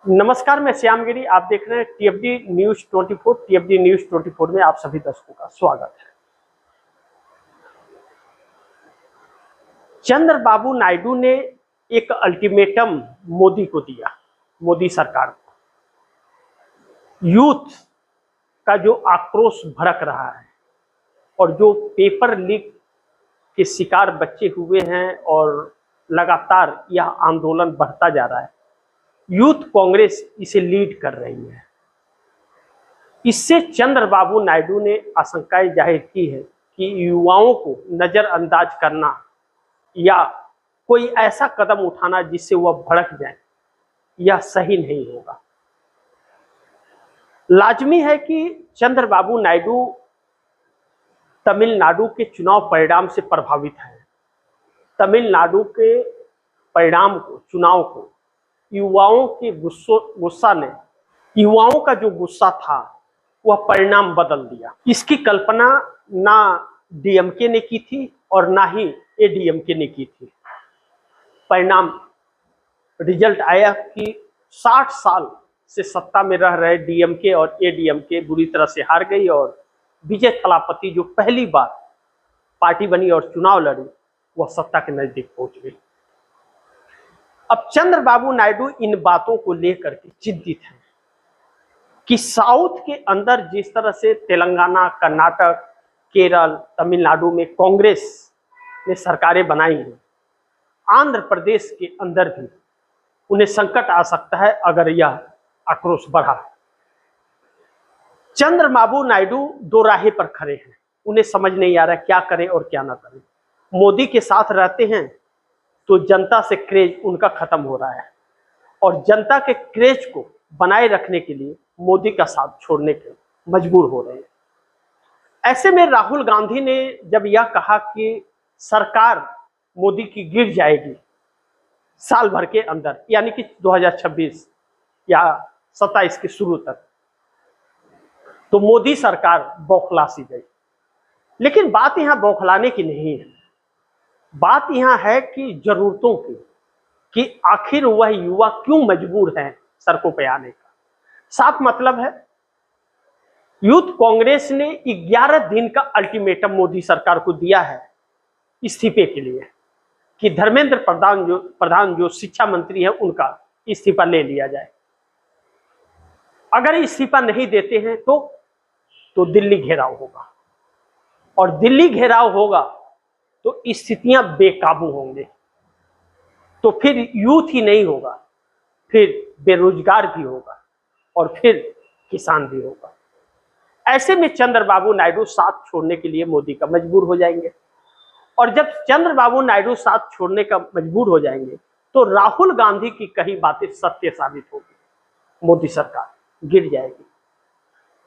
नमस्कार, मैं श्यामगिरी। आप देख रहे हैं टीएफडी न्यूज 24। टीएफडी न्यूज 24 में आप सभी दर्शकों का स्वागत है। चंद्रबाबू नायडू ने एक अल्टीमेटम मोदी को दिया, मोदी सरकार को। यूथ का जो आक्रोश भड़क रहा है और जो पेपर लीक के शिकार बच्चे हुए हैं और लगातार यह आंदोलन बढ़ता जा रहा है, यूथ कांग्रेस इसे लीड कर रही है। इससे चंद्रबाबू नायडू ने आशंकाएं जाहिर की है कि युवाओं को नजरअंदाज करना या कोई ऐसा कदम उठाना जिससे वह भड़क जाए, यह सही नहीं होगा। लाजमी है कि चंद्रबाबू नायडू तमिलनाडु के चुनाव परिणाम से प्रभावित हैं। तमिलनाडु के परिणाम को, चुनाव को, युवाओं के गुस्सा ने, युवाओं का जो गुस्सा था वह परिणाम बदल दिया। इसकी कल्पना ना डीएमके ने की थी और ना ही एडीएमके ने की थी। परिणाम रिजल्ट आया कि 60 साल से सत्ता में रह रहे डीएमके और एडीएमके बुरी तरह से हार गई और विजय थलापति जो पहली बार पार्टी बनी और चुनाव लड़ी, वह सत्ता के नजदीक पहुंच गई। अब चंद्रबाबू नायडू इन बातों को लेकर के चिंतित हैं कि साउथ के अंदर जिस तरह से तेलंगाना, कर्नाटक, केरल, तमिलनाडु में कांग्रेस ने सरकारें बनाई हैं, आंध्र प्रदेश के अंदर भी उन्हें संकट आ सकता है अगर यह आक्रोश बढ़ा। चंद्रबाबू नायडू दो राहे पर खड़े हैं। उन्हें समझ नहीं आ रहा क्या करें और क्या ना करें। मोदी के साथ रहते हैं तो जनता से क्रेज उनका खत्म हो रहा है और जनता के क्रेज को बनाए रखने के लिए मोदी का साथ छोड़ने के मजबूर हो रहे हैं। ऐसे में राहुल गांधी ने जब यह कहा कि सरकार मोदी की गिर जाएगी साल भर के अंदर, यानी कि 2026 या 27 के शुरू तक, तो मोदी सरकार बौखला सी गई। लेकिन बात यहां बौखलाने की नहीं है, बात यहां है कि जरूरतों की, कि आखिर वह युवा क्यों मजबूर है सड़कों पर आने का। साफ मतलब है, यूथ कांग्रेस ने 11 दिन का अल्टीमेटम मोदी सरकार को दिया है इस्तीफे के लिए कि धर्मेंद्र प्रधान जो शिक्षा मंत्री है उनका इस्तीफा ले लिया जाए। अगर इस्तीफा नहीं देते हैं तो दिल्ली घेराव होगा और दिल्ली घेराव होगा तो स्थितियां बेकाबू होंगे। तो फिर यूथ ही नहीं होगा, फिर बेरोजगार भी होगा और फिर किसान भी होगा। ऐसे में चंद्रबाबू नायडू साथ छोड़ने के लिए मोदी का मजबूर हो जाएंगे और जब चंद्रबाबू नायडू साथ छोड़ने का मजबूर हो जाएंगे तो राहुल गांधी की कही बातें सत्य साबित होगी। मोदी सरकार गिर जाएगी,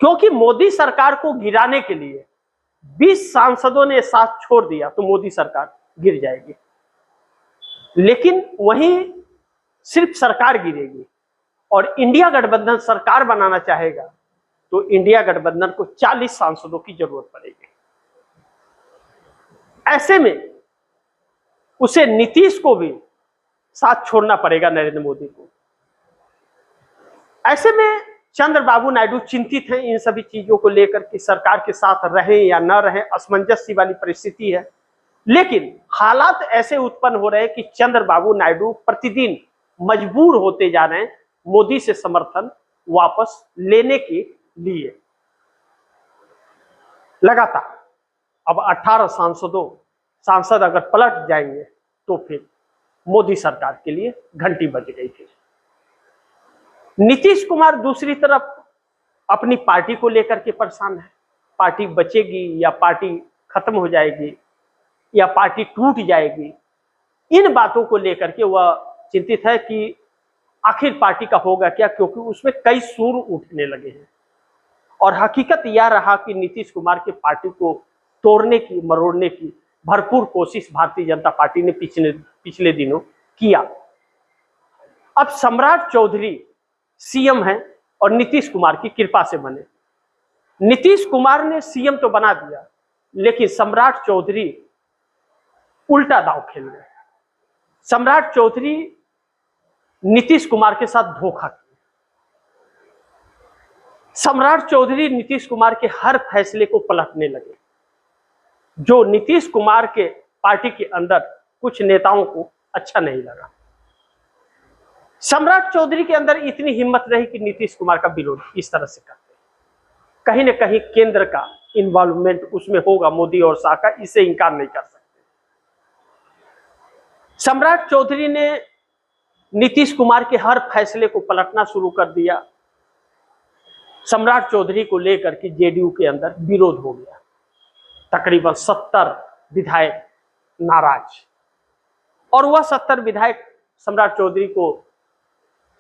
क्योंकि मोदी सरकार को गिराने के लिए 20 सांसदों ने साथ छोड़ दिया तो मोदी सरकार गिर जाएगी। लेकिन वहीं सिर्फ सरकार गिरेगी और इंडिया गठबंधन सरकार बनाना चाहेगा तो इंडिया गठबंधन को 40 सांसदों की जरूरत पड़ेगी। ऐसे में उसे नीतीश को भी साथ छोड़ना पड़ेगा, नरेंद्र मोदी को। ऐसे में चंद्रबाबू नायडू चिंतित हैं इन सभी चीजों को लेकर कि सरकार के साथ रहें या न रहें, असमंजस वाली परिस्थिति है। लेकिन हालात ऐसे उत्पन्न हो रहे हैं कि चंद्रबाबू नायडू प्रतिदिन मजबूर होते जा रहे हैं मोदी से समर्थन वापस लेने के लिए। लगातार अब 18 सांसद अगर पलट जाएंगे तो फिर मोदी सरकार के लिए घंटी बज गई थी। नीतीश कुमार दूसरी तरफ अपनी पार्टी को लेकर के परेशान है। पार्टी बचेगी या पार्टी खत्म हो जाएगी या पार्टी टूट जाएगी, इन बातों को लेकर के वह चिंतित है कि आखिर पार्टी का होगा क्या, क्योंकि उसमें कई सुर उठने लगे हैं। और हकीकत यह रहा कि नीतीश कुमार की पार्टी को तोड़ने की, मरोड़ने की भरपूर कोशिश भारतीय जनता पार्टी ने पिछले दिनों किया। अब सम्राट चौधरी सीएम हैं और नीतीश कुमार की कृपा से बने। नीतीश कुमार ने सीएम तो बना दिया, लेकिन सम्राट चौधरी उल्टा दांव खेल रहे। सम्राट चौधरी नीतीश कुमार के साथ धोखा किया। सम्राट चौधरी नीतीश कुमार के हर फैसले को पलटने लगे, जो नीतीश कुमार के पार्टी के अंदर कुछ नेताओं को अच्छा नहीं लगा। सम्राट चौधरी के अंदर इतनी हिम्मत रही कि नीतीश कुमार का विरोध इस तरह से करते, कहीं ना कहीं केंद्र का इन्वॉल्वमेंट उसमें होगा, मोदी और शाह का, इसे इंकार नहीं कर सकते। सम्राट चौधरी ने नीतीश कुमार के हर फैसले को पलटना शुरू कर दिया। सम्राट चौधरी को लेकर के जेडीयू के अंदर विरोध हो गया। तकरीबन 70 विधायक नाराज, और वह 70 विधायक सम्राट चौधरी को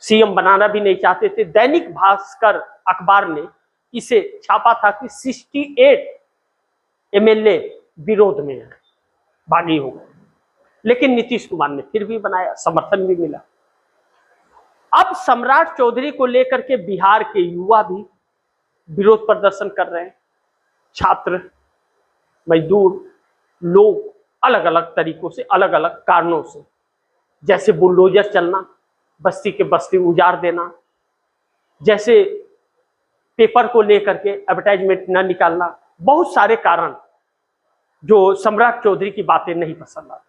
सीएम बनाना भी नहीं चाहते थे। दैनिक भास्कर अखबार ने इसे छापा था कि 68 एमएलए विरोध में है, बागी हो गए, लेकिन नीतीश कुमार ने फिर भी बनाया, समर्थन भी मिला। अब सम्राट चौधरी को लेकर के बिहार के युवा भी विरोध प्रदर्शन कर रहे हैं। छात्र, मजदूर लोग अलग अलग तरीकों से, अलग अलग कारणों से, जैसे बुलडोजर चलना, बस्ती के बस्ती उजाड़ देना, जैसे पेपर को लेकर के एडवर्टाइजमेंट न निकालना, बहुत सारे कारण जो सम्राट चौधरी की बातें नहीं पसंद आती।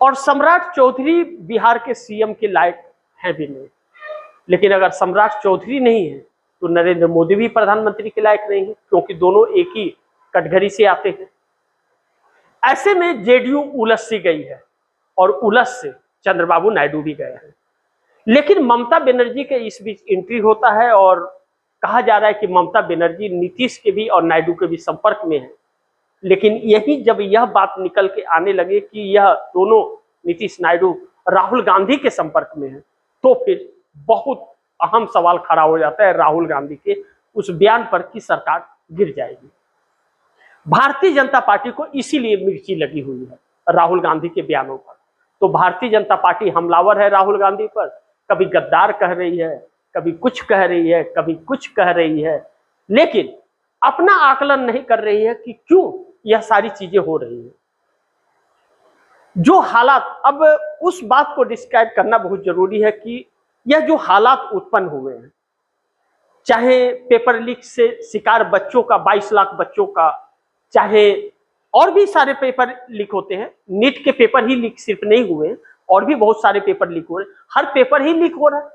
और सम्राट चौधरी बिहार के सीएम के लायक है भी नहीं, लेकिन अगर सम्राट चौधरी नहीं है तो नरेंद्र मोदी भी प्रधानमंत्री के लायक नहीं है, क्योंकि दोनों एक ही कटघरी से आते हैं। ऐसे में जेडीयू उलझ सी गई है, और उलझ से चंद्रबाबू नायडू भी गए हैं। लेकिन ममता बनर्जी के इस बीच एंट्री होता है, और कहा जा रहा है कि ममता बनर्जी नीतीश के भी और नायडू के भी संपर्क में है। लेकिन यही जब यह बात निकल के आने लगे कि यह दोनों नीतीश नायडू राहुल गांधी के संपर्क में है, तो फिर बहुत अहम सवाल खड़ा हो जाता है राहुल गांधी के उस बयान पर कि सरकार गिर जाएगी। भारतीय जनता पार्टी को इसीलिए मिर्ची लगी हुई है राहुल गांधी के बयानों पर। तो भारतीय जनता पार्टी हमलावर है राहुल गांधी पर, कभी गद्दार कह रही है, कभी कुछ कह रही है, कभी कुछ कह रही है, लेकिन अपना आकलन नहीं कर रही है कि क्यों यह सारी चीजें हो रही है। जो हालात, अब उस बात को डिस्क्राइब करना बहुत जरूरी है कि यह जो हालात उत्पन्न हुए हैं, चाहे पेपर लीक से शिकार बच्चों का, 22 लाख बच्चों का, चाहे और भी सारे पेपर लीक होते हैं, नीट के पेपर ही लीक सिर्फ नहीं हुए, और भी बहुत सारे पेपर लीक हो रहे हैं, हर पेपर ही लीक हो रहा है,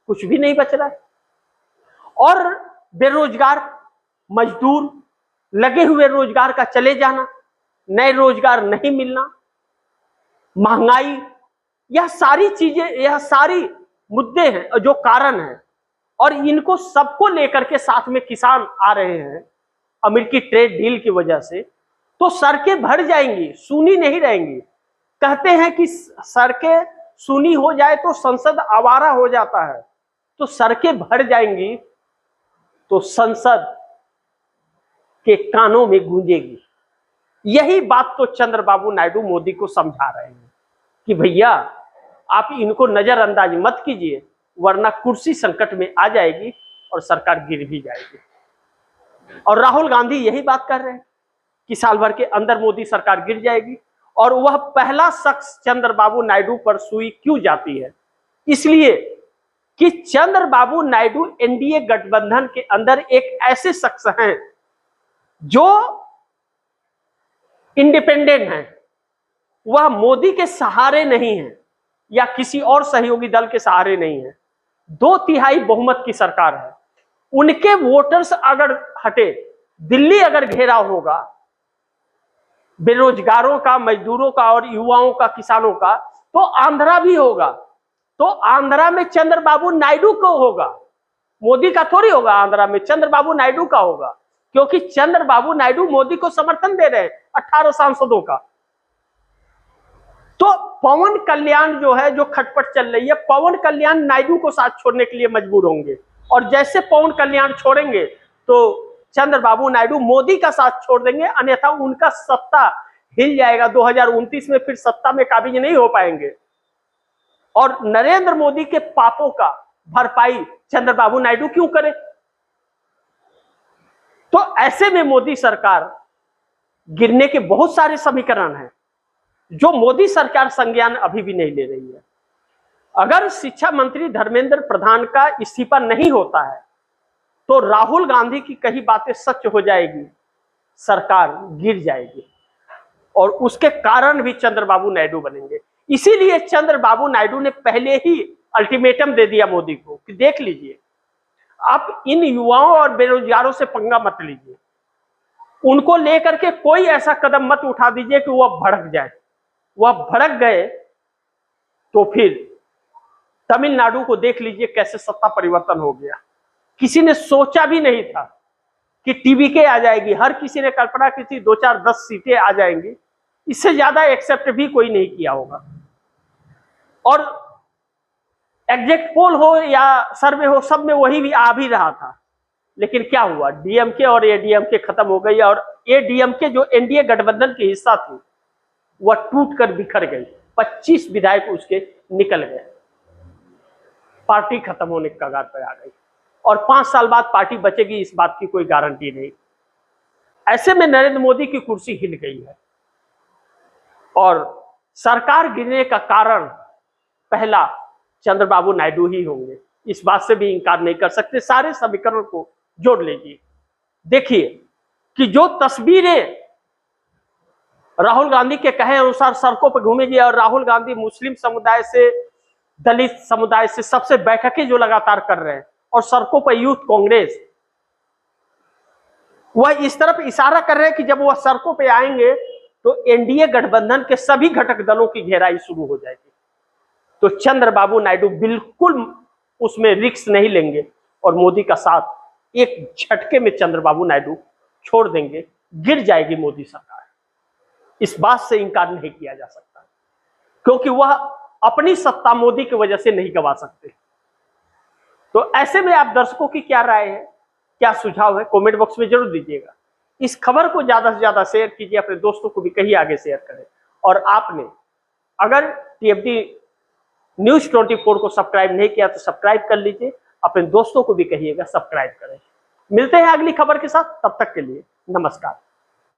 कुछ भी नहीं बच रहा है। और बेरोजगार मजदूर, लगे हुए रोजगार का चले जाना, नए रोजगार नहीं मिलना, महंगाई, यह सारी चीजें, यह सारी मुद्दे हैं जो कारण हैं। और इनको सबको लेकर के साथ में किसान आ रहे हैं अमेरिकी ट्रेड डील की वजह से, तो सड़कें भर जाएंगी, सूनी नहीं रहेंगी। कहते हैं कि सड़कें सूनी हो जाए तो संसद आवारा हो जाता है, तो सड़कें भर जाएंगी तो संसद के कानों में गूंजेगी। यही बात तो चंद्रबाबू नायडू मोदी को समझा रहे हैं कि भैया आप इनको नजरअंदाज मत कीजिए, वरना कुर्सी संकट में आ जाएगी और सरकार गिर भी जाएगी। और राहुल गांधी यही बात कर रहे हैं कि साल भर के अंदर मोदी सरकार गिर जाएगी। और वह पहला शख्स चंद्रबाबू नायडू पर सुई क्यों जाती है? इसलिए कि चंद्रबाबू नायडू एनडीए गठबंधन के अंदर एक ऐसे शख्स हैं जो इंडिपेंडेंट हैं, वह मोदी के सहारे नहीं है या किसी और सहयोगी दल के सहारे नहीं है। 2/3 बहुमत की सरकार है। उनके वोटर्स अगर हटे, दिल्ली अगर घेराव होगा बेरोजगारों का, मजदूरों का और युवाओं का, किसानों का, तो आंध्रा भी होगा। तो आंध्रा में चंद्रबाबू नायडू को होगा, मोदी का थोड़ी होगा। आंध्रा में चंद्रबाबू नायडू का होगा, क्योंकि चंद्रबाबू नायडू मोदी को समर्थन दे रहे हैं 18 सांसदों का। तो पवन कल्याण जो है, जो खटपट चल रही है, पवन कल्याण नायडू को साथ छोड़ने के लिए मजबूर होंगे, और जैसे पवन कल्याण छोड़ेंगे तो चंद्रबाबू नायडू मोदी का साथ छोड़ देंगे, अन्यथा उनका सत्ता हिल जाएगा। 2029 में फिर सत्ता में काबिज नहीं हो पाएंगे। और नरेंद्र मोदी के पापों का भरपाई चंद्रबाबू नायडू क्यों करे? तो ऐसे में मोदी सरकार गिरने के बहुत सारे समीकरण हैं जो मोदी सरकार संज्ञान अभी भी नहीं ले रही है। अगर शिक्षा मंत्री धर्मेंद्र प्रधान का इस्तीफा नहीं होता है तो राहुल गांधी की कही बातें सच हो जाएगी, सरकार गिर जाएगी और उसके कारण भी चंद्रबाबू नायडू बनेंगे। इसीलिए चंद्रबाबू नायडू ने पहले ही अल्टीमेटम दे दिया मोदी को कि देख लीजिए, आप इन युवाओं और बेरोजगारों से पंगा मत लीजिए, उनको लेकर के कोई ऐसा कदम मत उठा दीजिए कि वह भड़क जाए। वह भड़क गए तो फिर तमिलनाडु को देख लीजिए कैसे सत्ता परिवर्तन हो गया। किसी ने सोचा भी नहीं था कि टीवीके आ जाएगी, हर किसी ने कल्पना की थी 2, 4, 10 सीटें आ जाएंगी, इससे ज्यादा एक्सेप्ट भी कोई नहीं किया होगा। और एग्जिट पोल हो या सर्वे हो, सब में वही भी आ भी रहा था। लेकिन क्या हुआ, डीएमके और एडीएमके खत्म हो गई और एडीएमके जो एनडीए गठबंधन की हिस्सा थी वह टूट कर बिखर गई। 25 विधायक उसके निकल गए, पार्टी खत्म होने के कगार पर आ गई और 5 साल बाद पार्टी बचेगी इस बात की कोई गारंटी नहीं। ऐसे में नरेंद्र मोदी की कुर्सी हिल गई है और सरकार गिरने का कारण पहला चंद्रबाबू नायडू ही होंगे, इस बात से भी इंकार नहीं कर सकते। सारे समीकरण को जोड़ लीजिए, देखिए कि जो तस्वीरें राहुल गांधी के कहे अनुसार सड़कों पर घूमेगी और राहुल गांधी मुस्लिम समुदाय से, दलित समुदाय से सबसे बैठकें जो लगातार कर रहे हैं और सड़कों पर यूथ कांग्रेस, वह इस तरफ इशारा कर रहे हैं कि जब वह सड़कों पे आएंगे तो एनडीए गठबंधन के सभी घटक दलों की घेराई शुरू हो जाएगी। तो चंद्रबाबू नायडू बिल्कुल उसमें रिस्क नहीं लेंगे और मोदी का साथ एक झटके में चंद्रबाबू नायडू छोड़ देंगे, गिर जाएगी मोदी सरकार। इस बात से इंकार नहीं किया जा सकता क्योंकि वह अपनी सत्ता मोदी की वजह से नहीं गवा सकते। तो ऐसे में आप दर्शकों की क्या राय है, क्या सुझाव है, कमेंट बॉक्स में जरूर दीजिएगा। इस खबर को ज्यादा से ज्यादा शेयर कीजिए, अपने दोस्तों को भी कहीं आगे शेयर करें। और आपने अगर टीएफडी न्यूज 24 को सब्सक्राइब नहीं किया तो सब्सक्राइब कर लीजिए, अपने दोस्तों को भी कहिएगा सब्सक्राइब करें। मिलते हैं अगली खबर के साथ, तब तक के लिए नमस्कार।